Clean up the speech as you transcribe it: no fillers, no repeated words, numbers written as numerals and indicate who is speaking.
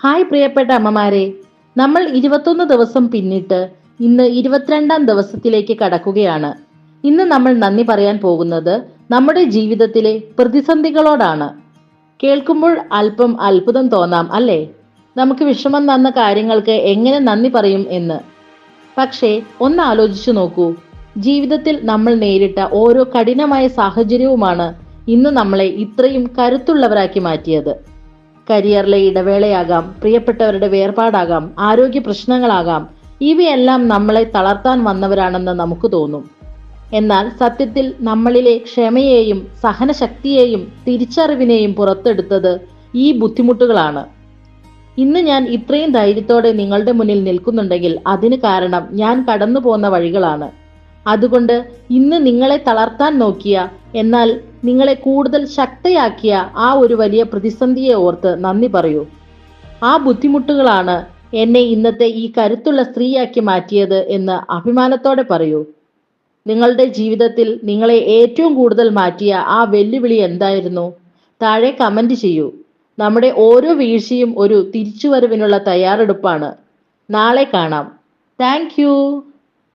Speaker 1: Hi പ്രിയപ്പെട്ട അമ്മമാരെ, നമ്മൾ 21 ദിവസം പിന്നിട്ട് ഇന്ന് 22-ാം ദിവസത്തിലേക്ക് കടക്കുകയാണ്. ഇന്ന് നമ്മൾ നന്ദി പറയാൻ പോകുന്നത് നമ്മുടെ ജീവിതത്തിലെ പ്രതിസന്ധികളോടാണ്. കേൾക്കുമ്പോൾ അല്പം അത്ഭുതം തോന്നാം അല്ലേ? നമുക്ക് വിഷമം തന്ന കാര്യങ്ങൾക്ക് എങ്ങനെ നന്ദി പറയും എന്ന്. പക്ഷേ ഒന്ന് ആലോചിച്ചു നോക്കൂ, ജീവിതത്തിൽ നമ്മൾ നേരിട്ട ഓരോ കഠിനമായ സാഹചര്യവുമാണ് ഇന്ന് നമ്മളെ ഇത്രയും കരുത്തുള്ളവരാക്കി മാറ്റിയത്. കരിയറിലെ ഇടവേളയാകാം, പ്രിയപ്പെട്ടവരുടെ വേർപാടാകാം, ആരോഗ്യ പ്രശ്നങ്ങളാകാം, ഇവയെല്ലാം നമ്മളെ തളർത്താൻ വന്നവരാണെന്ന് നമുക്ക് തോന്നും. എന്നാൽ സത്യത്തിൽ നമ്മളിലെ ക്ഷമയെയും സഹനശക്തിയെയും തിരിച്ചറിവിനെയും പുറത്തെടുത്തത് ഈ ബുദ്ധിമുട്ടുകളാണ്. ഇന്ന് ഞാൻ ഇത്രയും ധൈര്യത്തോടെ നിങ്ങളുടെ മുന്നിൽ നിൽക്കുന്നുണ്ടെങ്കിൽ അതിന് കാരണം ഞാൻ കടന്നു പോന്ന വഴികളാണ്. അതുകൊണ്ട് ഇന്ന് നിങ്ങളെ തളർത്താൻ നോക്കിയ, എന്നാൽ നിങ്ങളെ കൂടുതൽ ശക്തയാക്കിയ ആ ഒരു വലിയ പ്രതിസന്ധിയെ ഓർത്ത് നന്ദി പറയൂ. ആ ബുദ്ധിമുട്ടുകളാണ് എന്നെ ഇന്നത്തെ ഈ കരുത്തുള്ള സ്ത്രീയാക്കി മാറ്റിയത് എന്ന് അഭിമാനത്തോടെ പറയൂ. നിങ്ങളുടെ ജീവിതത്തിൽ നിങ്ങളെ ഏറ്റവും കൂടുതൽ മാറ്റിയ ആ വെല്ലുവിളി എന്തായിരുന്നു? താഴെ കമന്റ് ചെയ്യൂ. നമ്മുടെ ഓരോ വീഴ്ചയും ഒരു തിരിച്ചുവരവിനുള്ള തയ്യാറെടുപ്പാണ്. നാളെ കാണാം. താങ്ക്